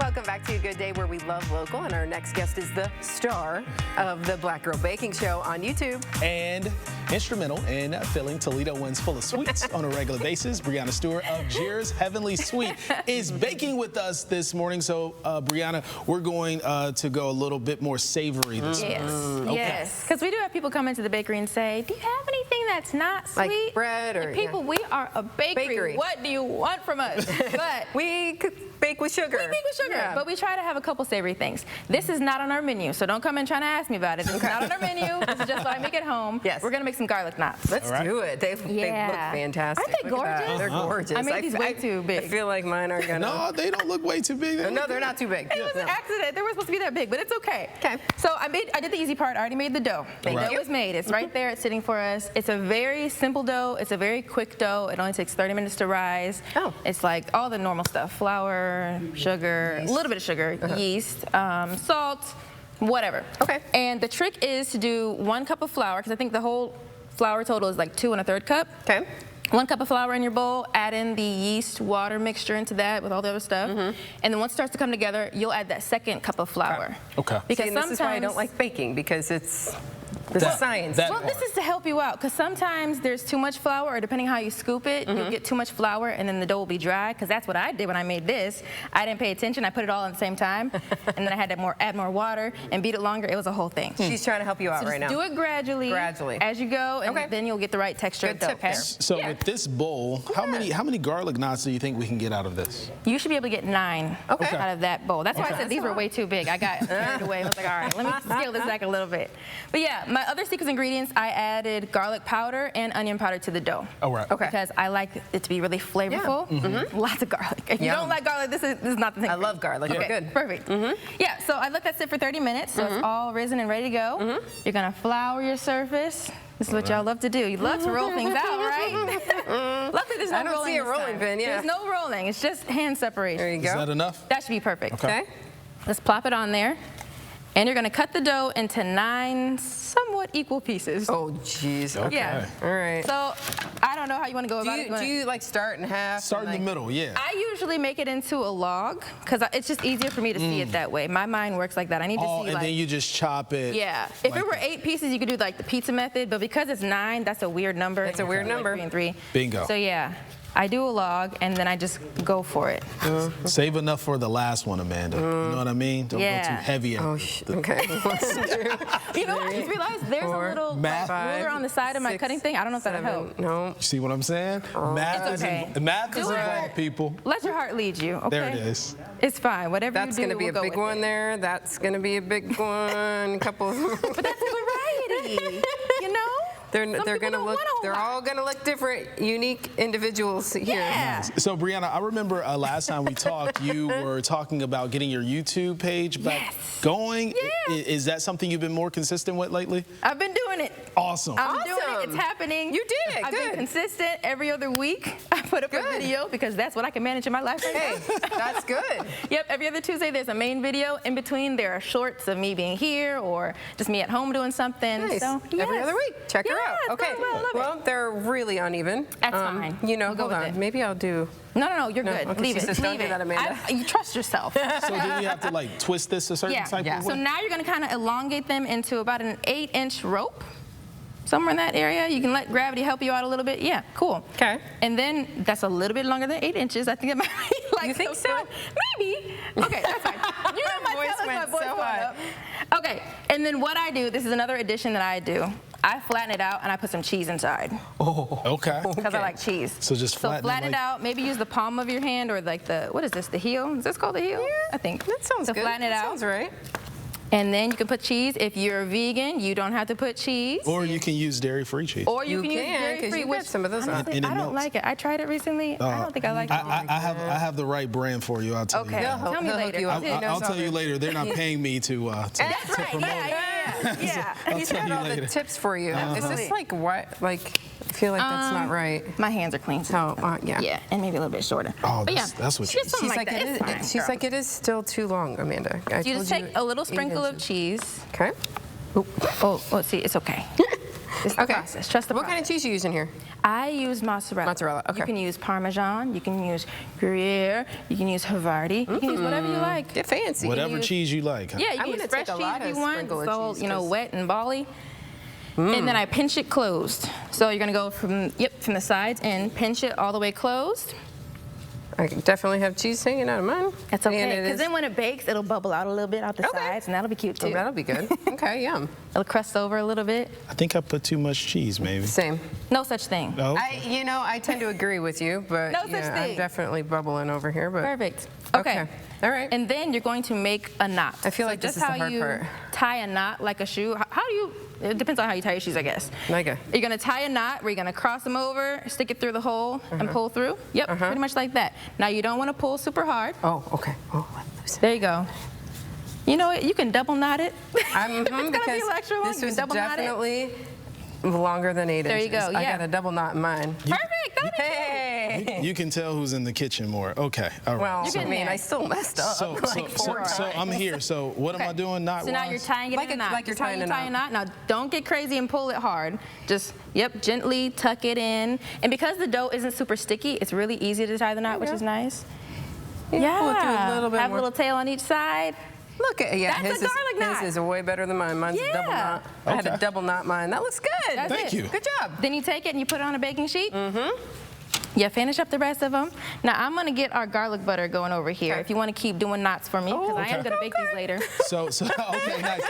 Welcome back to Good Day, where we love local, and our next guest is the star of the Black Girl Baking Show on YouTube. And instrumental in filling Toledo Wins full of sweets on a regular basis. Brianna Stewart of Jera's Heavenly Sweet is baking with us this morning. So, Brianna, we're going to go a little bit more savory this morning. Okay. Yes, because we do have people come into the bakery and say, do you have anything that's not sweet? Like bread or... And people, we are a bakery. What do you want from us? But we could bake with sugar. We bake with sugar, but we try to have a couple savory things. This is not on our menu, so don't come in trying to ask me about it. This is not on our menu. This is just what I make at home. Yes. We're going to make some garlic knots. Let's do it. They look fantastic. Aren't they gorgeous? They're gorgeous. I made these way too big. I feel like mine are going to... No, they don't look way too big. No, they're not too big. It was an accident. They were supposed to be that big, but it's okay. Okay. So I did the easy part. I already made the dough. The dough is made. It's right there. It's sitting for us. It's a very simple dough. It's a very quick dough. It only takes 30 minutes to rise. Oh. It's like all the normal stuff. Flour, sugar, a little bit of sugar, yeast, salt, whatever. Okay. And the trick is to do 1 cup of flour, because I think the whole flour total is like 2 1/3 cup. Okay. 1 cup of flour in your bowl, add in the yeast water mixture into that with all the other stuff. And then once it starts to come together, you'll add that 2nd cup of flour. Okay. Because this is why I don't like baking, because it's science. Well, this is to help you out, because sometimes there's too much flour, or depending how you scoop it, you'll get too much flour and then the dough will be dry, because that's what I did when I made this. I didn't pay attention. I put it all at the same time, and then I had to add more water and beat it longer. It was a whole thing. She's trying to help you out right now. Do it gradually as you go, and then you'll get the right texture of dough. Okay? So with this bowl, how many garlic knots do you think we can get out of this? You should be able to get 9 out of that bowl. That's why I said these were way too big. I got carried away. I was like, all right, let me scale this back a little bit. But yeah, my other secret ingredients, I added garlic powder and onion powder to the dough. Oh, right. Okay. Because I like it to be really flavorful. Lots of garlic. If you don't like garlic, this is not the thing. I love garlic. Okay, Good. Perfect. Yeah, so I let that sit for 30 minutes, so it's all risen and ready to go. You're gonna flour your surface. This is what y'all love to do. You love to roll things out, right? Luckily, there's no rolling. I don't see a rolling pin, There's no rolling. It's just hand separation. There you go. Is that enough? That should be perfect. Okay. Let's plop it on there. And you're gonna cut the dough into 9 somewhat equal pieces. Oh, jeez. Okay. Yeah. All right. So I don't know how you want to go about it. Do you like start in half? Start in the middle, yeah. I usually make it into a log, because it's just easier for me to see it that way. My mind works like that. I need to see and then you just chop it. Yeah. If it were 8 pieces, you could do like the pizza method, but because it's 9, that's a weird number. It's a weird number. 3 and 3. Bingo. So yeah. I do a log, and then I just go for it. Save enough for the last one, Amanda. You know what I mean? Don't go too heavy. Okay. You know, I just realized there's a little ruler on the side of my cutting thing. I don't know if that'll help. No. See what I'm saying? Math is involved, people. Let your heart lead you, okay? There it is. It's fine. Whatever That's you do, going to be a big one there. That's going to be a big one. A couple. But that's variety, you know? They're gonna look. They're all gonna look different, unique individuals here. Yeah. So Brianna, I remember last time we talked, you were talking about getting your YouTube page back going. Yeah. Is that something you've been more consistent with lately? I've been doing it. Awesome. I'm doing it. It's happening. You did it. I've been consistent. Every other week, I put up a video, because that's what I can manage in my life. Hey, that's good. Yep. Every other Tuesday, there's a main video. In between, there are shorts of me being here or just me at home doing something. Nice. So every other week, check her out. Okay. Well, they're really uneven. That's fine. You know, We'll hold on. Maybe I'll do. No, you're good. Okay, Leave it. Says, don't do that, Amanda. You trust yourself. So do we have to like twist this a certain type of way? So now you're going to kind of elongate them into about an 8-inch rope. Somewhere in that area. You can let gravity help you out a little bit. Yeah, cool. Okay. And then that's a little bit longer than 8 inches. I think it might be like. You think so? Maybe. Okay, that's fine. You know my voice went so high. Okay, and then what I do, this is another addition that I do. I flatten it out and I put some cheese inside. Oh, okay. Because I like cheese. So just flatten it out. Maybe use the palm of your hand, or like what is this, the heel? Is this called the heel? Yeah. I think. That sounds good. Flatten it out. Sounds right. And then you can put cheese. If you're a vegan, you don't have to put cheese. Or you can use dairy-free cheese. Or you can use dairy-free, which some of those honestly, I don't like it. I tried it recently. I don't think I like it. I have the right brand for you. I'll tell you. Okay, tell me later. I'll tell you later. They're not paying me to promote it. Yeah. He's got all the tips for you. Is this like what? Like, I feel like that's not right. My hands are clean. So yeah. Yeah, and maybe a little bit shorter. Oh, but that's what she's like that. She's like, it is still too long, Amanda. You just take a little sprinkle of cheese. Okay. Oh, see, it's okay. It's the process. Trust the What process. kind of cheese you using here? I use mozzarella. Mozzarella, okay. You can use Parmesan. You can use Gruyere. You can use Havarti. You can use whatever you like. Get fancy. Whatever cheese you like. Huh? Yeah, you I'm can use gonna fresh take a cheese lot if of you want. sprinkle of So, cheese, you know, 'cause- wet and bally. And then I pinch it closed. So you're gonna go from the sides and pinch it all the way closed. I definitely have cheese hanging out of mine. That's And okay, it because is- then when it bakes, it'll bubble out a little bit out the Okay. sides, and that'll be cute too. Oh, that'll be good. Okay, yum. It'll crust over a little bit. I think I put too much cheese, maybe. Same. No such thing. No. I tend to agree with you, but No such yeah, thing. I'm definitely bubbling over here. But Perfect. Okay. All right. And then you're going to make a knot. I feel like just this is the how hard you part. tie a knot like a shoe. How do you? It depends on how you tie your shoes, I guess. Okay. You're gonna tie a knot where you're gonna cross them over, stick it through the hole, and pull through. Yep, pretty much like that. Now you don't want to pull super hard. Oh, okay. Oh, loose. There you go. You know what? You can double knot it. I'm If it's gonna be a because little extra long, this you can was double knot it. definitely longer than 8 There you inches. go, I yeah. got a double knot in mine. Perfect. That is Hey. You can tell who's in the kitchen more. Okay. All right. Well, You're I getting mean, there. I still messed up. So I'm here. So what am I doing? Not So now you're tying it Like in a knot. like you're Just how tying you a tie a knot. Now don't get crazy and pull it hard. Just gently tuck it in. And because the dough isn't super sticky, it's really easy to tie the knot, which is nice. Yeah, pull it through a little bit Have more. a little tail on each side. Look at That's a garlic knot. His is way better than mine. Mine's a double Yeah. knot. I had to Okay. double knot mine. That looks good. That's Thank it. you. Good job. Then you take it and you put it on a baking sheet. You finish up the rest of them. Now I'm gonna get our garlic butter going over here. Okay. If you want to keep doing knots for me, because I am okay. gonna bake these later. So okay, nice.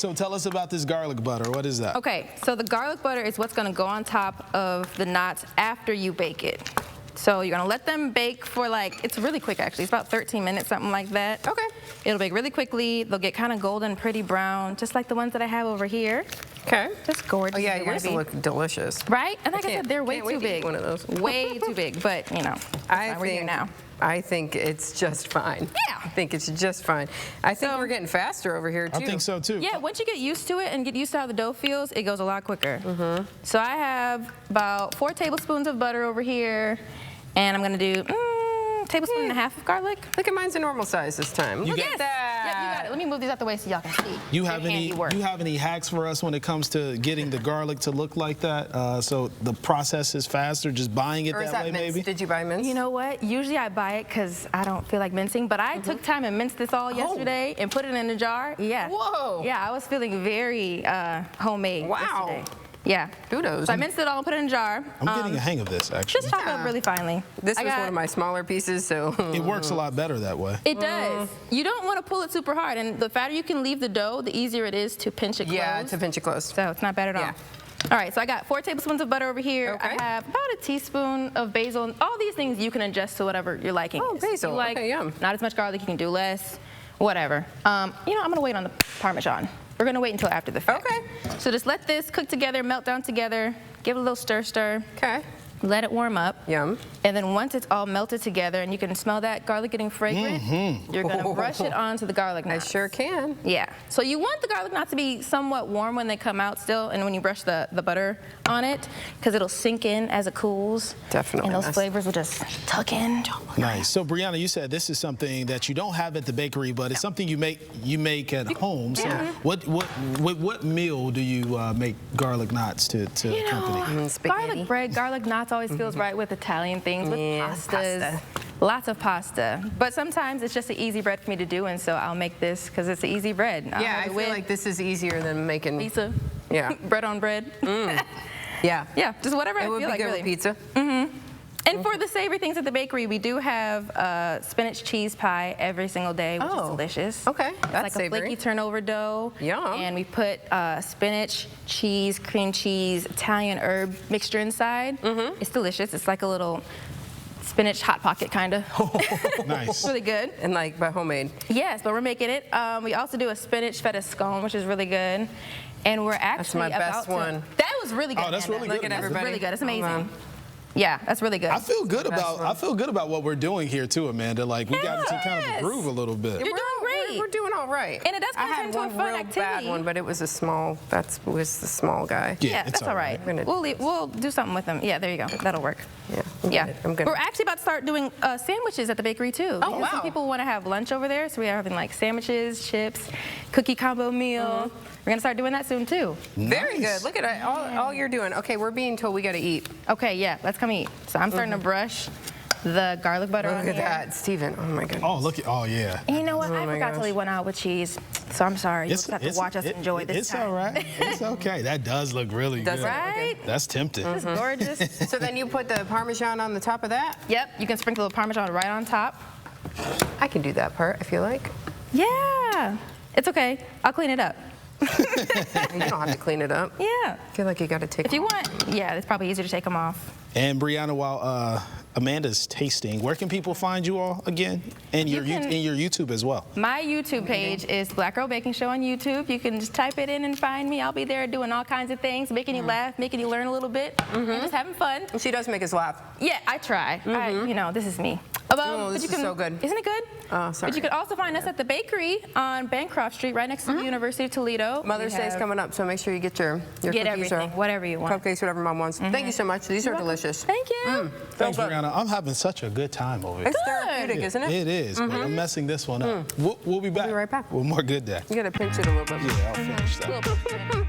So tell us about this garlic butter. What is that? Okay, so the garlic butter is what's gonna go on top of the knots after you bake it. So you're gonna let them bake for it's really quick actually. It's about 13 minutes, something like that. Okay. It'll bake really quickly. They'll get kind of golden, pretty brown, just like the ones that I have over here. Okay. Just gorgeous. Oh yeah, they wanna yours be. look delicious. Right? And like I can't- said, they're way can't wait too to eat big. one of those. Way too big, but you know, we're here now. I think it's just fine. Yeah. I think it's just fine. I think So- we're getting faster over here too. I think so too. Yeah, once you get used to it and get used to how the dough feels, it goes a lot quicker. So I have about 4 tablespoons of butter over here, and I'm gonna do tablespoon and a half of garlic. Look at mine's a normal size this time. Look Yes. at that. Yep, you got it. Let me move these out the way so y'all can see. You Your have any handiwork. hacks for us when it comes to getting the garlic to look like that? So the process is faster, just buying it Or is that that way, mince? maybe? Did you buy mince? You know what? Usually I buy it because I don't feel like mincing, but I took time and minced this all yesterday and put it in a jar. Yeah. Whoa. Yeah, I was feeling very homemade Wow. yesterday. Yeah. Kudos. So I minced it all and put it in a jar. I'm getting a hang of this, actually. Just chop it up really finely. This I was got- one of my smaller pieces, so. It works a lot better that way. It does. You don't want to pull it super hard, and the fatter you can leave the dough, the easier it is to pinch it close. Yeah, to pinch it close. So it's not bad at all. Yeah. All right, so I got 4 tablespoons of butter over here. Okay. I have about a teaspoon of basil. All these things you can adjust to whatever your liking Oh, is. If basil. you like Okay, yum. not as much garlic, you can do less, whatever. I'm gonna wait on the Parmesan. We're gonna wait until after the fact. Okay. So just let this cook together, melt down together, give it a little stir. Okay. Let it warm up. Yum. And then once it's all melted together and you can smell that garlic getting fragrant, you're gonna brush it onto the garlic I knots. sure can. Yeah. So you want the garlic knots to be somewhat warm when they come out still, and when you brush the butter on it, because it'll sink in as it cools. Definitely And those nice. flavors will just tuck in. Nice. So Brianna, you said this is something that you don't have at the bakery, but it's something you make at home. So Yeah. what meal do you make garlic knots to You accompany? know, spaghetti. garlic bread, garlic knots always feels right with Italian things, with Yeah, pastas. pasta. Lots of pasta. But sometimes it's just an easy bread for me to do, and so I'll make this because it's an easy bread. I'll Yeah, have I it feel with like this is easier than making pizza. Yeah. Bread on bread. Yeah. Yeah, just whatever I It would feel be like, good really. with pizza. And for the savory things at the bakery, we do have spinach cheese pie every single day, which is Oh, delicious. okay, It's that's like savory. a flaky turnover dough. Yum. And we put spinach, cheese, cream cheese, Italian herb mixture inside. It's delicious. It's like a little spinach hot pocket, kind of. Nice. It's really good. And but homemade. Yes, but we're making it. We also do a spinach feta scone, which is really good. And we're actually my about best to. one. That was really good. Oh, that's Amanda. really Look good. at That's everybody. really good. It's Hold amazing. on. Yeah, that's really good. I feel good Best about one. what we're doing here too, Amanda. Like we got into kind of a groove a little bit. You're doing great. we're doing all right. And it does kind of turn into a fun I had one real activity. bad one, but it was a small. Was the small guy. Yeah, that's all right. We'll do something with them. Yeah, there you go. That'll work. Yeah, I'm good. We're actually about to start doing sandwiches at the bakery too. Oh, wow. Some people want to have lunch over there, so we are having like sandwiches, chips, cookie combo meal. We're gonna start doing that soon too. Very good. Look at it. All you're doing. Okay, we're being told we got to eat. Okay, yeah, let's come eat. So I'm starting to brush the garlic butter on Look here. at that, Steven. Oh my goodness. Oh, look at, oh yeah. And you know what? I forgot to gosh. leave one out with cheese, so I'm sorry. You'll just have to watch us enjoy this It's time. all right. It's okay. That does look really good. Right? That's tempting. It's gorgeous. So then you put the Parmesan on the top of that? Yep, you can sprinkle the Parmesan right on top. I can do that part, I feel like. Yeah, it's okay. I'll clean it up. You don't have to clean it up. Yeah. I feel like you got to take If you want, yeah, it's probably easier to take them off. And Brianna, while Amanda's tasting, where can people find you all again? And your YouTube as well. My YouTube page is Black Girl Baking Show on YouTube. You can just type it in and find me. I'll be there doing all kinds of things, making you laugh, making you learn a little bit, and just having fun. She does make us laugh. Yeah, I try. You know, this is me. This is so good. Isn't it good? Oh, sorry. But you can also find us at the bakery on Bancroft Street, right next to the University of Toledo. Mother's Day is coming up, so make sure you get your Get cookies everything, or whatever you want. cupcakes, whatever Mom wants. Thank you so much. These are delicious. Thank you. Thanks, Brianna. I'm having such a good time over here. It's therapeutic, isn't it? It is, but I'm messing this one up. We'll be back. We'll be right back. With more good day. You got to pinch it a little bit. Yeah, I'll finish that. Little bit.